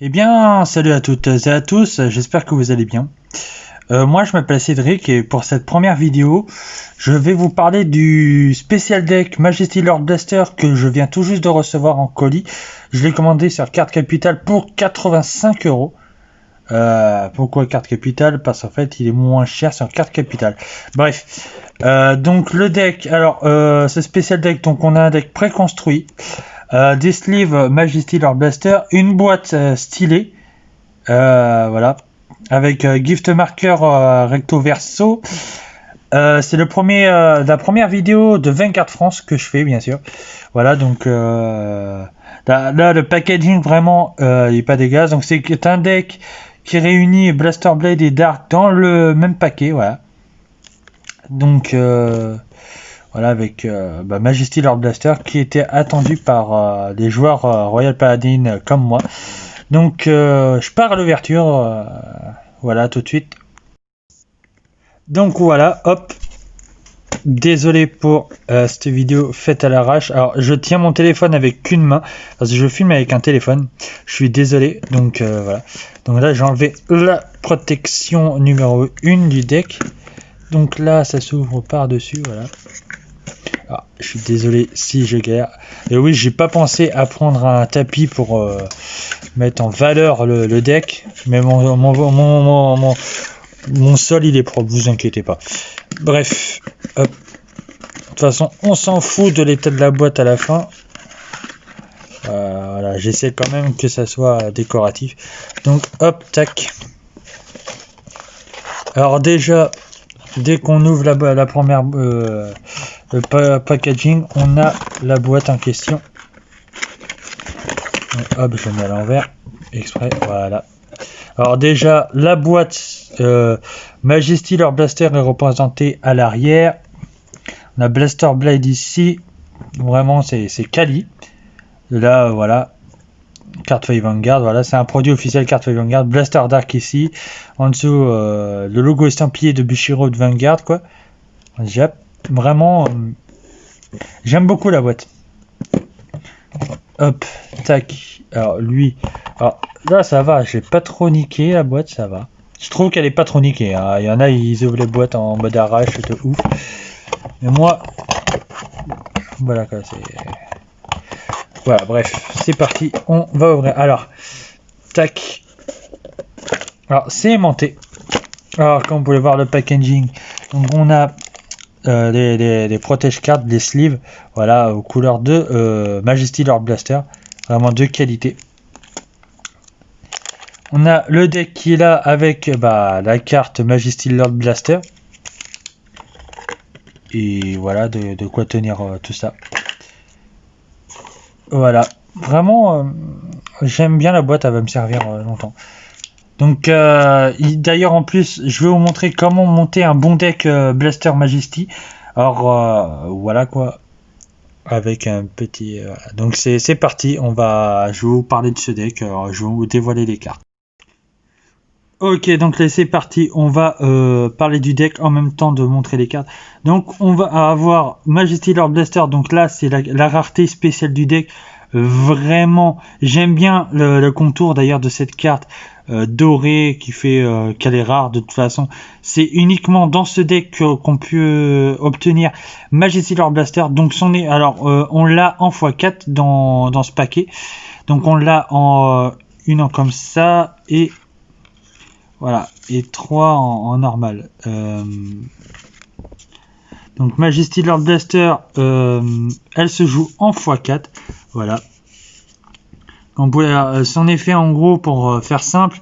Eh bien, salut à toutes et à tous, j'espère que vous allez bien. Moi, je m'appelle Cédric et pour cette première vidéo, je vais vous parler du spécial deck Majesty Lord Blaster que je viens tout juste de recevoir en colis. Je l'ai commandé sur Carte Capital pour 85 euros. Pourquoi Carte Capital? Parce qu'en fait, il est moins cher sur Carte Capital. Bref, donc le deck, alors ce spécial deck, donc on a un deck préconstruit. Des sleeves Majesty Lord Blaster, une boîte stylée, voilà, avec gift marker recto verso. C'est la première vidéo de 24 France que je fais, bien sûr. Voilà, donc là, le packaging vraiment il est pas dégueulasse. Donc c'est un deck qui réunit Blaster Blade et Dark dans le même paquet, voilà. Donc voilà, avec Majesty Lord Blaster qui était attendu par les joueurs Royal Paladin comme moi. Donc je pars à l'ouverture, voilà, tout de suite. Donc voilà, hop. Désolé pour cette vidéo faite à l'arrache. Alors je tiens mon téléphone avec qu'une main parce que je filme avec un téléphone. Je suis désolé. Donc voilà. Donc là j'ai enlevé la protection numéro 1 du deck. Donc là ça s'ouvre par dessus, voilà. Ah, je suis désolé si je galère. Et oui, j'ai pas pensé à prendre un tapis pour mettre en valeur le deck. Mais mon sol il est propre, vous inquiétez pas. Bref, hop. De toute façon, on s'en fout de l'état de la boîte à la fin. Voilà, j'essaie quand même que ça soit décoratif. Donc hop, tac. Alors déjà, dès qu'on ouvre la première le packaging, on a la boîte en question. Donc, hop, je mets à l'envers exprès, voilà. Alors déjà, la boîte Majesty Lord Blaster est représentée à l'arrière. On a Blaster Blade ici, vraiment c'est quali. Là voilà, Cardfeuille Vanguard, voilà, c'est un produit officiel Cardfeuille Vanguard. Blaster Dark ici, en dessous le logo estampillé de Bushiro de Vanguard, quoi. Vraiment, j'aime beaucoup la boîte. Hop, tac. Alors lui, alors là ça va, j'ai pas trop niqué la boîte, ça va. Je trouve qu'elle est pas trop niquée, hein. Il y en a, ils ouvrent les boîtes en mode arrache de ouf. Mais moi, voilà quoi, c'est... Voilà, bref, c'est parti, on va ouvrir. Alors, tac. Alors, c'est aimanté. Alors, comme vous pouvez voir le packaging, donc on a des protège-cartes, des sleeves, voilà, aux couleurs de Majesty Lord Blaster, vraiment de qualité. On a le deck qui est là avec la carte Majesty Lord Blaster. Et voilà, de quoi tenir tout ça. Voilà, vraiment, j'aime bien la boîte, elle va me servir longtemps. Donc, d'ailleurs, en plus, je vais vous montrer comment monter un bon deck Blaster Majesty. Alors, voilà quoi, avec un petit... donc, c'est parti, je vais vous parler de ce deck, je vais vous dévoiler les cartes. Ok, donc là c'est parti, on va parler du deck en même temps de montrer les cartes. Donc on va avoir Majesty Lord Blaster, donc là c'est la rareté spéciale du deck. Vraiment, j'aime bien le contour d'ailleurs de cette carte dorée qui fait qu'elle est rare de toute façon. C'est uniquement dans ce deck qu'on peut obtenir Majesty Lord Blaster. Donc on l'a en x4 dans ce paquet. Donc on l'a en une comme ça et... Voilà, et 3 en normal. Donc Majesty Lord Blaster, elle se joue en x4. Voilà. Son effet en gros, pour faire simple,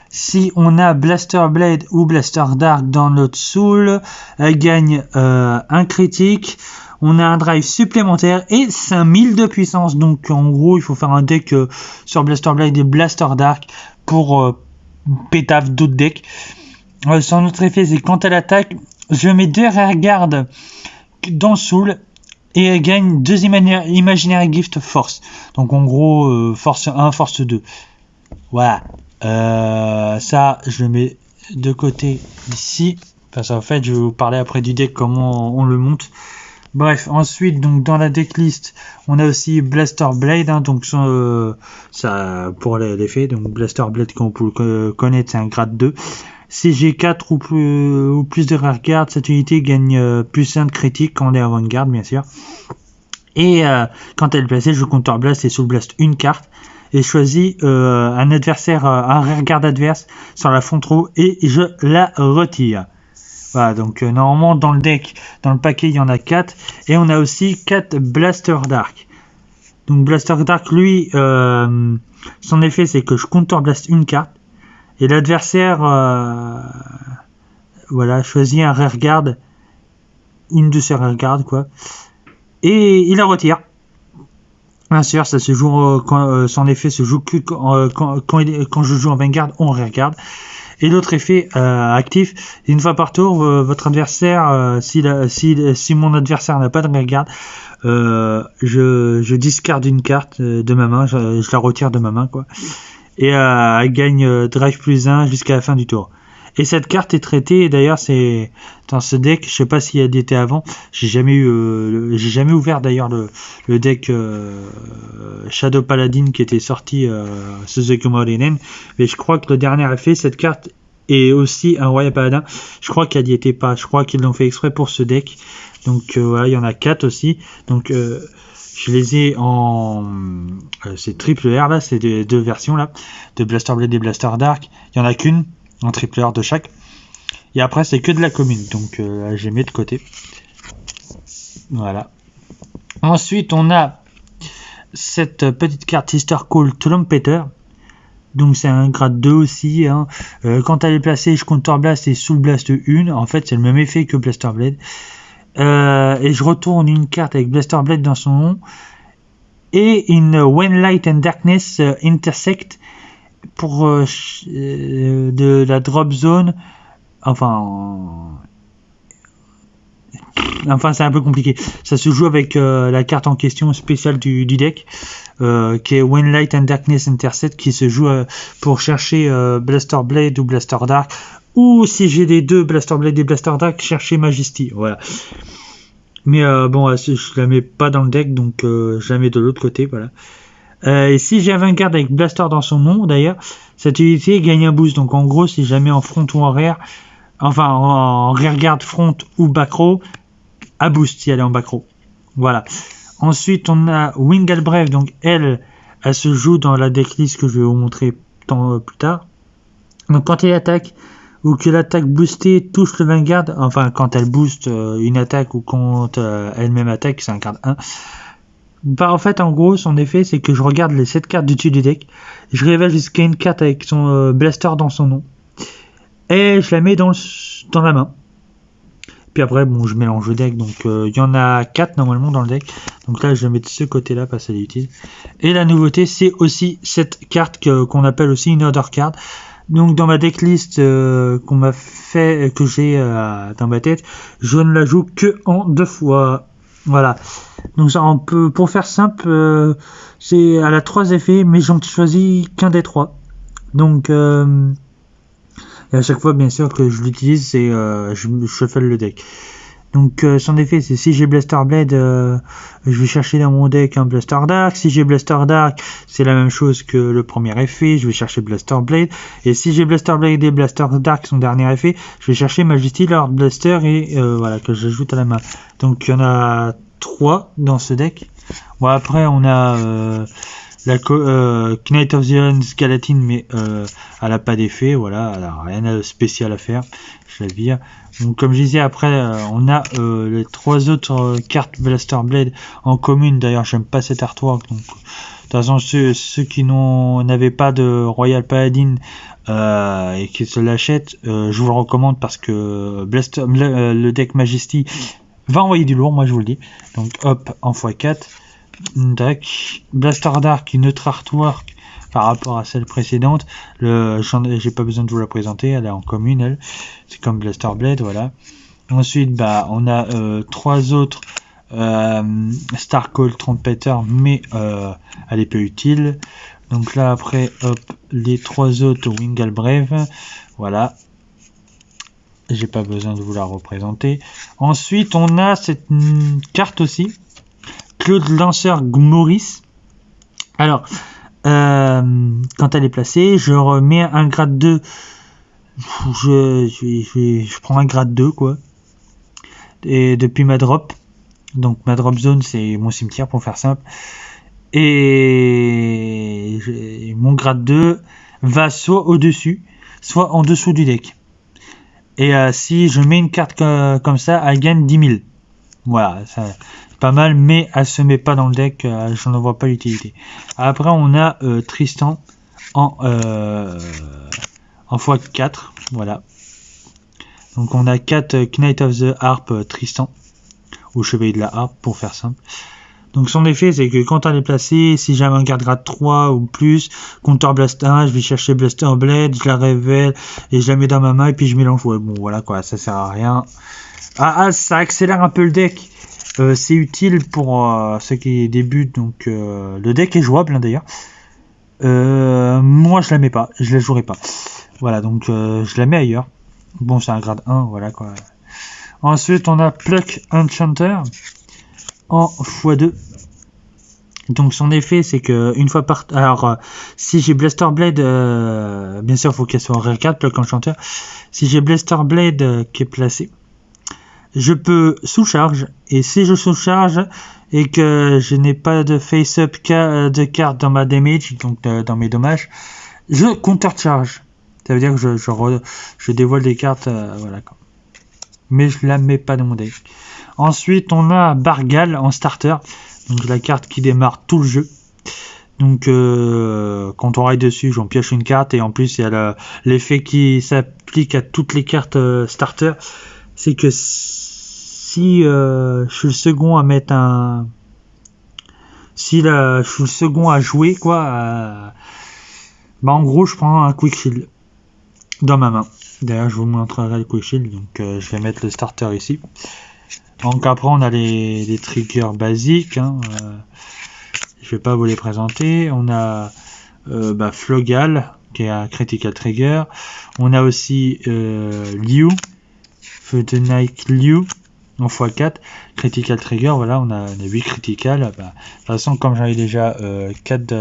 si on a Blaster Blade ou Blaster Dark dans notre soul, elle gagne un critique. On a un drive supplémentaire et 5000 de puissance. Donc en gros, il faut faire un deck sur Blaster Blade et Blaster Dark pour... pétave d'autres decks. Son autre effet, c'est quand elle attaque, je mets 2 rear guard dans le soul et elle gagne 2 Imaginary Gift Force. Donc en gros, force 1, force 2. Voilà. Ça, je le mets de côté ici. Parce qu'en fait, je vais vous parler après du deck, comment on le monte. Bref, ensuite, donc dans la decklist, on a aussi Blaster Blade, hein, donc ça pour l'effet, donc Blaster Blade, comme vous le connaître, c'est un grade 2. Si j'ai 4 ou plus de rearguard, cette unité gagne plus 1 de critique quand on est avant-garde, bien sûr. Et quand elle est placée, je counter blast et soul blast une carte et choisis un adversaire, un rearguard adverse sur la front row et je la retire. Voilà, donc normalement dans le deck, dans le paquet, il y en a 4 et on a aussi 4 Blaster Dark. Donc Blaster Dark, lui, son effet c'est que je counter blast une carte et l'adversaire, voilà, choisit un rearguard, une de ses rearguards quoi, et il la retire. Bien sûr, ça se joue son effet se joue que quand je joue en Vanguard ou en rearguard. Et l'autre effet actif, une fois par tour, votre adversaire, si mon adversaire n'a pas de rearguard, je discarde une carte de ma main, je la retire de ma main quoi. Et elle gagne drive plus 1 jusqu'à la fin du tour. Et cette carte est traitée, et d'ailleurs c'est dans ce deck, je sais pas s'il y a d'été avant, j'ai jamais ouvert d'ailleurs le deck Shadow Paladin qui était sorti Suzuki Morinen, mais je crois que le dernier effet, cette carte est aussi un Royal Paladin, je crois qu'elle n'y était pas, je crois qu'ils l'ont fait exprès pour ce deck, donc voilà, il y en a 4 aussi, donc je les ai en c'est triple R là, c'est deux versions là, de Blaster Blade et Blaster Dark, il y en a qu'une en triple R de chaque. Et après, c'est que de la commune. Donc, j'ai mis de côté. Voilà. Ensuite, on a cette petite carte Sister Call Trumpeter. Donc, c'est un grade 2 aussi. Hein. Quand elle est placée, je counter blast et soul blast 1. En fait, c'est le même effet que Blaster Blade. Et je retourne une carte avec Blaster Blade dans son nom. Et une When Light and Darkness Intersect pour de la drop zone, enfin c'est un peu compliqué, ça se joue avec la carte en question spéciale du deck qui est When Light and Darkness Intersect, qui se joue pour chercher Blaster Blade ou Blaster Dark, ou si j'ai les deux Blaster Blade et Blaster Dark, chercher Majesty, voilà. Mais bon, je la mets pas dans le deck, donc je la mets de l'autre côté, voilà. Et si j'ai un Vanguard avec Blaster dans son nom, d'ailleurs, cette unité gagne un boost. Donc en gros, si jamais en front ou en rear, enfin en rearguard front ou back row, à boost si elle est en back row. Voilà. Ensuite, on a Wingal Brave. Donc elle se joue dans la decklist que je vais vous montrer plus tard. Donc quand elle attaque ou que l'attaque boostée touche le Vanguard, enfin quand elle booste une attaque ou quand elle-même attaque, c'est un card 1. Bah en fait en gros son effet c'est que je regarde les 7 cartes du dessus du deck, je révèle jusqu'à une carte avec son blaster dans son nom et je la mets dans la main. Puis après bon je mélange le deck, donc il y en a 4 normalement dans le deck, donc là je la mets de ce côté là parce qu'elle est utile. Et la nouveauté c'est aussi cette carte qu'on appelle aussi une order card. Donc dans ma decklist qu'on m'a fait, que j'ai dans ma tête, je ne la joue que en 2 fois. Voilà. Donc ça, on peut, pour faire simple, c'est elle a 3 effets, mais j'en choisis qu'un des 3. Donc et à chaque fois, bien sûr, que je l'utilise, c'est je fais le deck. Donc son effet, c'est si j'ai Blaster Blade, je vais chercher dans mon deck un Blaster Dark. Si j'ai Blaster Dark, c'est la même chose que le premier effet, je vais chercher Blaster Blade. Et si j'ai Blaster Blade et Blaster Dark, son dernier effet, je vais chercher Majesty Lord Blaster et voilà, que j'ajoute à la main. Donc il y en a 3 dans ce deck. Bon après on a la Knight of the Iron Skeleton, mais elle a pas d'effet, voilà, elle a rien de spécial à faire, je la vire. Donc comme je disais, après on a les 3 autres cartes Blaster Blade en commune. D'ailleurs j'aime pas cet artwork, donc de toute façon ceux qui n'avaient pas de Royal Paladin et qui se l'achètent, je vous le recommande parce que le deck Majesty va envoyer du lourd, moi je vous le dis. Donc hop, en x4 deck Blaster Dark, une autre artwork par rapport à celle précédente. J'ai pas besoin de vous la présenter, elle est en commune, elle. C'est comme Blaster Blade, voilà. Ensuite, bah, on a 3 autres Star Call Trumpeter, mais elle est peu utile. Donc là, après, hop, les 3 autres Wingal Brave, voilà. J'ai pas besoin de vous la représenter. Ensuite, on a cette carte aussi. Claude Lanceur Maurice. Alors, quand elle est placée, je remets un grade 2. Je prends un grade 2, quoi. Et depuis ma drop. Donc, ma drop zone, c'est mon cimetière, pour faire simple. Et mon grade 2 va soit au-dessus, soit en dessous du deck. Et si je mets une carte comme ça, elle gagne 10 000. Voilà, c'est pas mal, mais elle se met pas dans le deck, je n'en vois pas l'utilité. Après, on a Tristan en x4, voilà. Donc on a 4 Knight of the Harp Tristan, ou Chevalier de la Harpe, pour faire simple. Donc son effet, c'est que quand elle est placée, si jamais un garde grade 3 ou plus, Counter Blast 1, je vais chercher Blaster Blade, je la révèle, et je la mets dans ma main, et puis je mélange. Ouais, bon, voilà quoi, ça sert à rien. Ça accélère un peu le deck. C'est utile pour ceux qui débutent, donc le deck est jouable hein, d'ailleurs. Moi je la mets pas, je la jouerai pas. Voilà, donc je la mets ailleurs. Bon, c'est un grade 1, voilà quoi. Ensuite, on a Pluck Enchanter en x2. Donc son effet, c'est que une fois par... Alors, si j'ai Blaster Blade, bien sûr, il faut qu'elle soit en Rare 4, Pluck Enchanter. Si j'ai Blaster Blade qui est placé, je peux sous-charge, et si je sous-charge et que je n'ai pas de face-up de carte dans ma damage, donc dans mes dommages, je counter-charge. Ça veut dire que je dévoile des cartes, voilà quoi. Mais je la mets pas dans mon deck. Ensuite, on a Bargal en starter, donc la carte qui démarre tout le jeu. Donc quand on raille dessus, j'en pioche une carte, et en plus il y a l'effet qui s'applique à toutes les cartes starter. C'est que si je suis le second à mettre un... Si je suis le second à jouer, quoi, bah en gros, je prends un Quick Shield dans ma main. D'ailleurs, je vous montrerai le Quick Shield, donc je vais mettre le starter ici. Donc après, on a les triggers basiques, hein, je vais pas vous les présenter. On a Flogal, qui est un Critical Trigger. On a aussi Liu, Feu de Night Liu en x4, Critical Trigger, voilà, on a 8 critical. De toute façon, comme j'en ai déjà 4,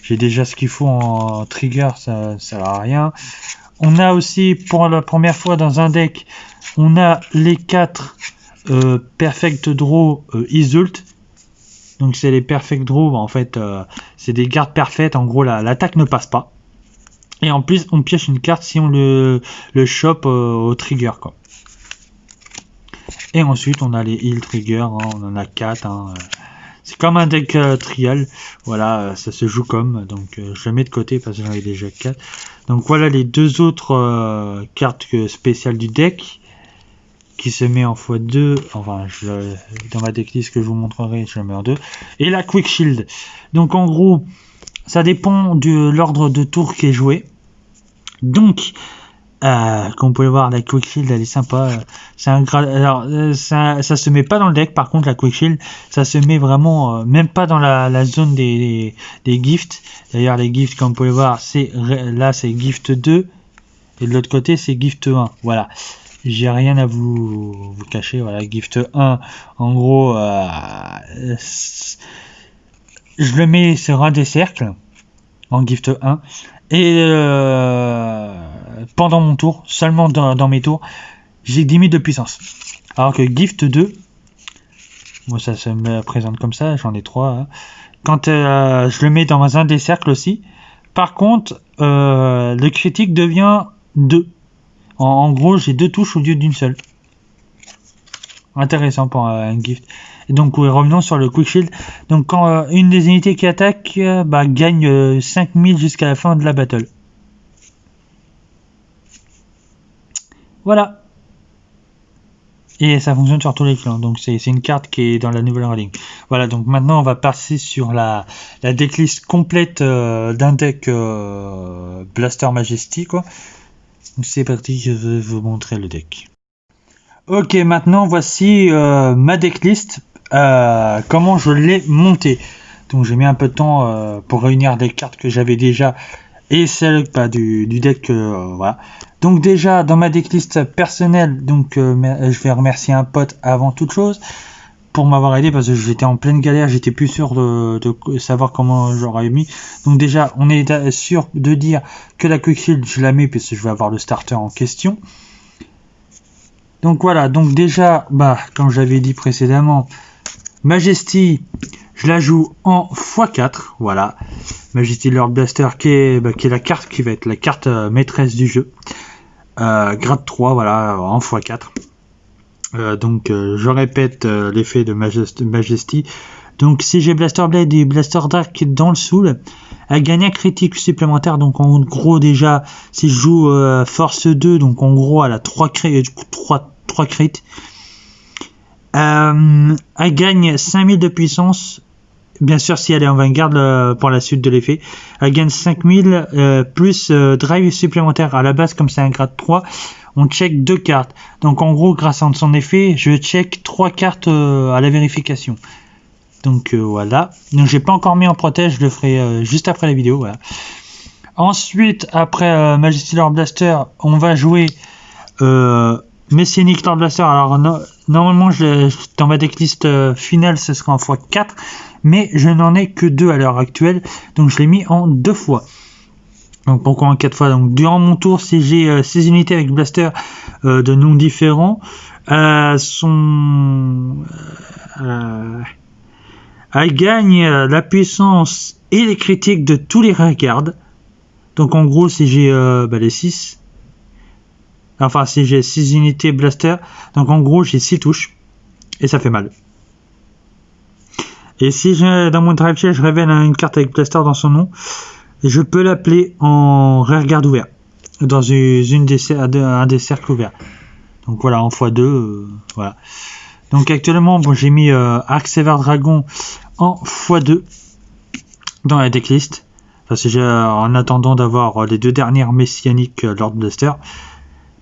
j'ai déjà ce qu'il faut en trigger, ça sert à rien. On a aussi, pour la première fois dans un deck, on a les 4 Perfect Draw Isult. Donc c'est les Perfect Draw, en fait, c'est des gardes parfaites, en gros l'attaque ne passe pas. Et en plus, on pioche une carte si on le chope au trigger, quoi. Et ensuite, on a les heal trigger, hein, on en a 4. Hein, c'est comme un deck trial, voilà, ça se joue comme, donc je le mets de côté parce que j'en ai déjà 4. Donc voilà les deux autres cartes spéciales du deck, qui se met en x2, enfin, dans ma decklist que je vous montrerai, je le mets en 2. Et la Quick Shield, donc en gros, ça dépend de l'ordre de tour qui est joué. Donc, comme vous pouvez voir, la Quick Shield elle est sympa. C'est un alors ça se met pas dans le deck. Par contre, la Quick Shield, ça se met vraiment même pas dans la zone des gifts. D'ailleurs, les gifts, comme vous pouvez voir, là c'est gift 2 et de l'autre côté c'est gift 1. Voilà, j'ai rien à vous cacher. Voilà, gift 1, en gros, je le mets sur un des cercles en gift 1 et pendant mon tour, seulement dans mes tours, j'ai 10 000 de puissance. Alors que Gift 2, moi ça se me présente comme ça, j'en ai 3. Hein. Quand je le mets dans un des cercles aussi, par contre, le critique devient 2. En gros, j'ai 2 touches au lieu d'une seule. Intéressant pour un Gift. Et donc, revenons sur le Quick Shield. Donc, quand une des unités qui attaque gagne 5000 jusqu'à la fin de la battle. Voilà. Et ça fonctionne sur tous les clans. Donc c'est une carte qui est dans la nouvelle running. Voilà, donc maintenant on va passer sur la decklist complète d'un deck Blaster Majesty, quoi. Donc c'est parti, je vais vous montrer le deck. Ok, maintenant voici ma decklist, comment je l'ai montée. Donc j'ai mis un peu de temps pour réunir des cartes que j'avais déjà et celle du deck, voilà. Donc déjà dans ma decklist personnelle, donc je vais remercier un pote avant toute chose pour m'avoir aidé, parce que j'étais en pleine galère, j'étais plus sûr de savoir comment j'aurais mis. Donc déjà on est sûr de dire que la Quick Shield je la mets puisque je vais avoir le starter en question. Donc voilà, donc déjà comme j'avais dit précédemment, Majesty je la joue en x4, voilà. Majesty Lord Blaster qui est la carte qui va être la carte maîtresse du jeu. Grade 3, voilà, en x4. Donc je répète l'effet de Majesty. Donc si j'ai Blaster Blade et Blaster Dark dans le soul, elle gagne un critique supplémentaire. Donc en gros déjà, si je joue Force 2, donc en gros elle a 3 crits. Elle gagne 5000 de puissance. Bien sûr, si elle est en Vanguard pour la suite de l'effet, elle gagne 5000 plus drive supplémentaire. À la base, comme c'est un grade 3, on check 2 cartes. Donc en gros, grâce à son effet, je check 3 cartes à la vérification. Donc voilà. Donc j'ai pas encore mis en protège, je le ferai juste après la vidéo. Voilà. Ensuite, après Majesty Lord Blaster, on va jouer Messianic Lord Blaster. Alors normalement, dans ma decklist finale, ce sera en x4. Mais je n'en ai que 2 à l'heure actuelle, donc je l'ai mis en 2 fois. Donc pourquoi en 4 fois? Donc durant mon tour, si j'ai 6 unités avec Blaster de noms différents, elle gagne la puissance et les critiques de tous les regards. Donc en gros, si j'ai les 6, enfin si j'ai 6 unités Blaster, donc en gros j'ai 6 touches, et ça fait mal. Et si dans mon drive check, je révèle une carte avec Blaster dans son nom, je peux l'appeler en rearguard ouvert, dans un des cercles ouverts. Donc voilà, en x2, voilà. Donc actuellement, j'ai mis Arc Sever Dragon en x2 dans la decklist, parce que en attendant d'avoir les 2 dernières messianiques Lord Blaster.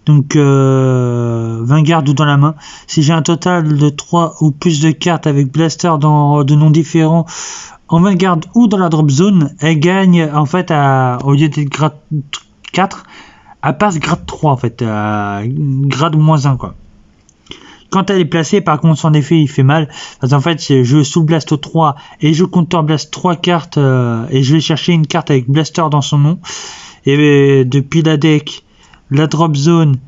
Donc Vanguard ou dans la main. Si j'ai un total de 3 ou plus de cartes avec Blaster de noms différents en Vanguard ou dans la drop zone, elle gagne en fait au lieu d'être grade 4, elle passe grade 3 en fait, grade -1 quoi. Quand elle est placée, par contre son effet il fait mal, parce qu'en fait je Soul Blast 3 et je Counter Blast 3 cartes et je vais chercher une carte avec Blaster dans son nom, et depuis la deck, la drop zone,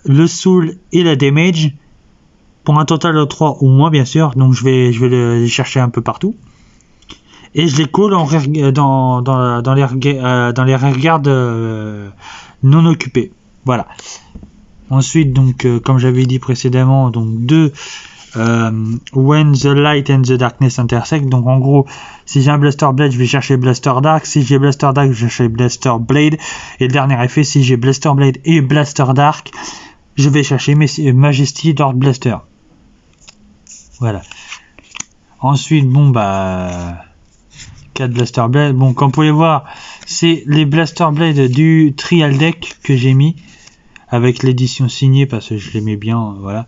le soul et la damage, pour un total de 3 ou moins bien sûr. Donc je vais les chercher un peu partout, et je les colle dans les regards non occupés. Voilà. Ensuite, donc comme j'avais dit précédemment, donc 2 When the Light and the Darkness intersect. Donc en gros, si j'ai un Blaster Blade, je vais chercher Blaster Dark. Si j'ai Blaster Dark, je vais chercher Blaster Blade. Et le dernier effet, si j'ai Blaster Blade et Blaster Dark, je vais chercher Majesty Lord Blaster. Voilà. Ensuite, 4 Blaster Blade. Bon, comme vous pouvez voir, c'est les Blaster Blade du Trial Deck que j'ai mis, avec l'édition signée parce que je l'aimais bien, voilà.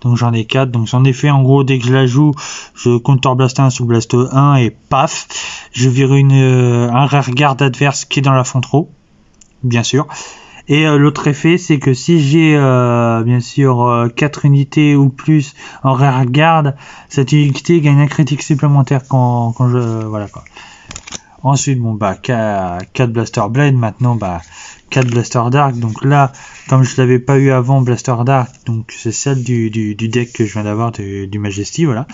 Donc j'en ai 4, donc j'en ai fait en gros, dès que je la joue, je Counter Blast 1 sous Blast 1 et paf, je vire un rearguard adverse qui est dans la front row, bien sûr. Et l'autre effet, c'est que si j'ai bien sûr 4 unités ou plus en rearguard, cette unité gagne un critique supplémentaire quand je... voilà quoi. Ensuite, 4 Blaster Blade, maintenant 4 Blaster Dark. Donc là, comme je l'avais pas eu avant Blaster Dark, donc c'est celle du deck que je viens d'avoir du Majesty, voilà.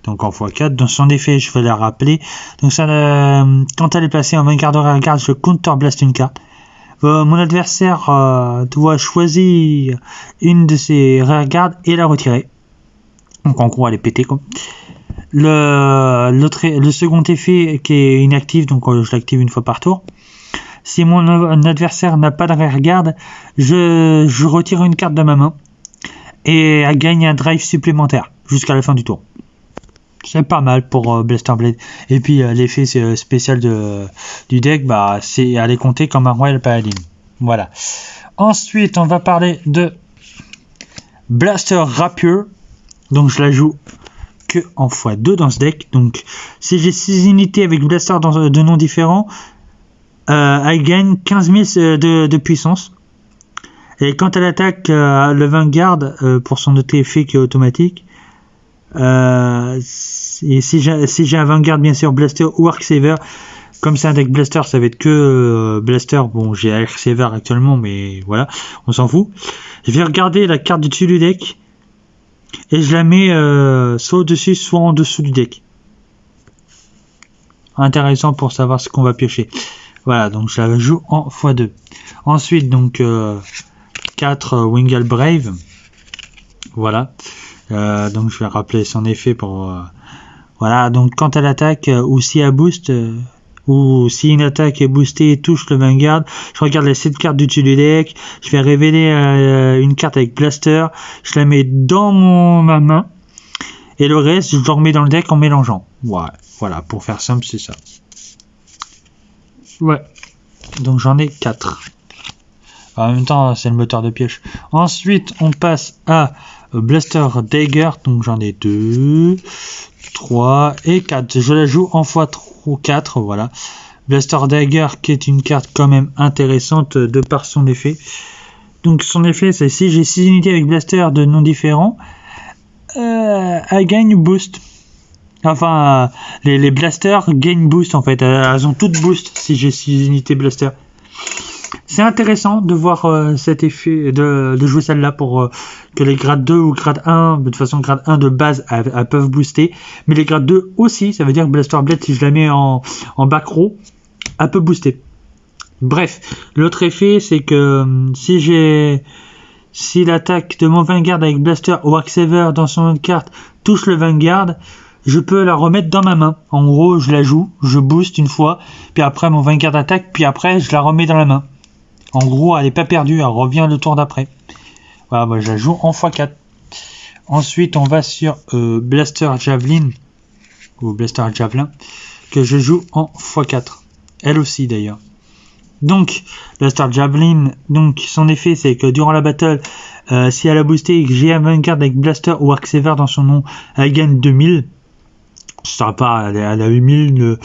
Donc en x4, dans son effet, je vais la rappeler. Donc ça, quand elle est placée en Vanguard ou rearguard, je Counter Blast une carte. Mon adversaire doit choisir une de ses rearguards et la retirer. Donc en gros, elle est pétée quoi. Le second effet qui est inactif, donc je l'active une fois par tour. Si mon adversaire n'a pas de rearguard, je retire une carte de ma main et elle gagne un drive supplémentaire jusqu'à la fin du tour. C'est pas mal pour Blaster Blade. Et puis l'effet spécial du deck, c'est à les compter comme un Royal Paladin. Voilà. Ensuite, on va parler de Blaster Rapier. Donc je la joue que en x2 dans ce deck. Donc si j'ai 6 unités avec Blaster de noms différents, elle gagne 15 000 de puissance. Et quand elle attaque le Vanguard, pour son autre effet qui est automatique, et si j'ai un Vanguard, bien sûr, Blaster ou Arc-Saver, comme c'est un deck Blaster, ça va être que Blaster. Bon, j'ai Arc-Saver actuellement, mais voilà, on s'en fout. Je vais regarder la carte du dessus du deck, et je la mets soit au-dessus, soit en dessous du deck. Intéressant pour savoir ce qu'on va piocher. Voilà, donc je la joue en x2. Ensuite, donc 4 Wingull Brave. Voilà. Donc je vais rappeler son effet pour... voilà, donc quand elle attaque, ou si elle booste, ou si une attaque est boostée et touche le Vanguard, je regarde les 7 cartes du dessus du deck, je vais révéler une carte avec Blaster, je la mets dans ma main, et le reste, je le remets dans le deck en mélangeant. Ouais, voilà, pour faire simple, c'est ça. Ouais, donc j'en ai 4. En même temps, c'est le moteur de pioche. Ensuite, on passe à Blaster Dagger, donc j'en ai 2, 3 et 4. Je la joue en x4, voilà. Blaster Dagger qui est une carte quand même intéressante de par son effet. Donc son effet, c'est si j'ai 6 unités avec Blaster de noms différents, elle gagne boost. Enfin, les blasters gagnent boost en fait. Elles ont toutes boost si j'ai 6 unités blaster. C'est intéressant de voir cet effet, de jouer celle-là pour que les grades 2 ou grade 1, de toute façon grade 1 de base, elles peuvent booster. Mais les grades 2 aussi, ça veut dire que Blaster Blade, si je la mets en back row, elle peut booster. Bref, l'autre effet, c'est que si l'attaque de mon Vanguard avec Blaster ou Arc-Saver dans son carte touche le Vanguard, je peux la remettre dans ma main. En gros, je la joue, je booste une fois, puis après mon Vanguard attaque, puis après je la remets dans la main. En gros, elle n'est pas perdue, elle revient le tour d'après. Voilà, moi je la joue en x4. Ensuite, on va sur Blaster Javelin, ou Blaster Javelin, que je joue en x4. Elle aussi d'ailleurs. Donc, Blaster Javelin, donc son effet c'est que durant la battle, si elle a boosté et que j'ai un Vanguard avec Blaster ou Arc-Saver dans son nom, elle gagne 2000. Ça pas, elle a 8000,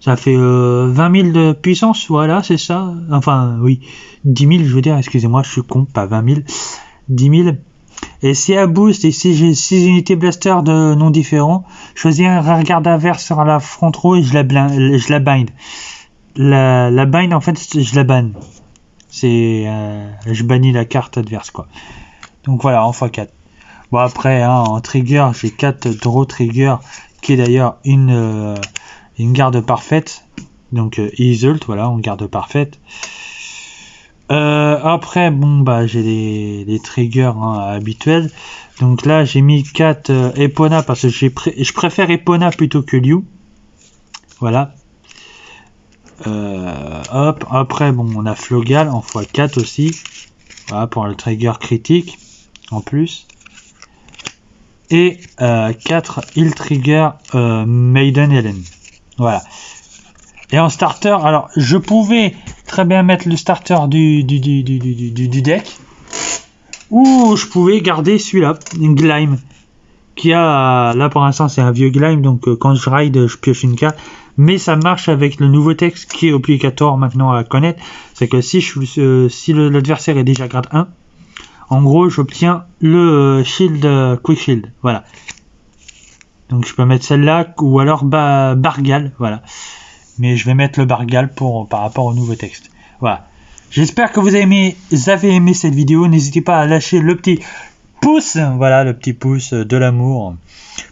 ça fait 20 000 de puissance, voilà, c'est ça. Enfin, oui, 10 000, je veux dire, excusez-moi, je suis con, pas 20 000, 10 000. Et si elle boost et si j'ai 6 unités blaster de noms différents, je choisis un Rearguard inverse sur la front row et je la bind. La bind, en fait, je la banne. C'est, je bannis la carte adverse, quoi. Donc voilà, en x4. Bon, après, hein, en trigger, j'ai 4 draw trigger, qui est d'ailleurs une garde parfaite. Donc, Isult, voilà, en garde parfaite. Après, bon, bah, j'ai les triggers habituels. Donc là, j'ai mis 4 Epona parce que je préfère Epona plutôt que Liu. Voilà. Hop, après, bon, on a Flogal en x4 aussi. Voilà, pour le trigger critique, en plus. Et 4 Heal Trigger Maiden Helen. Voilà. Et en starter, alors je pouvais très bien mettre le starter du deck, ou je pouvais garder celui-là, une Glime, qui a, là pour l'instant c'est un vieux Glime, donc quand je ride je pioche une carte, mais ça marche avec le nouveau texte qui est obligatoire maintenant à connaître, c'est que si l'adversaire est déjà grade 1, en gros j'obtiens le shield, quick shield, voilà. Donc je peux mettre celle-là, ou alors Bargal, voilà. Mais je vais mettre le Bargal par rapport au nouveau texte. Voilà. J'espère que vous avez aimé cette vidéo. N'hésitez pas à lâcher le petit pouce. Voilà, le petit pouce de l'amour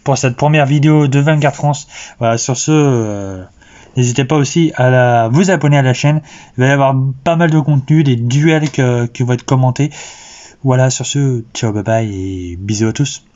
pour cette première vidéo de Vanguard France. Voilà, sur ce, n'hésitez pas aussi à vous abonner à la chaîne. Il va y avoir pas mal de contenu, des duels qui vont être commentés. Voilà, sur ce, ciao, bye bye et bisous à tous.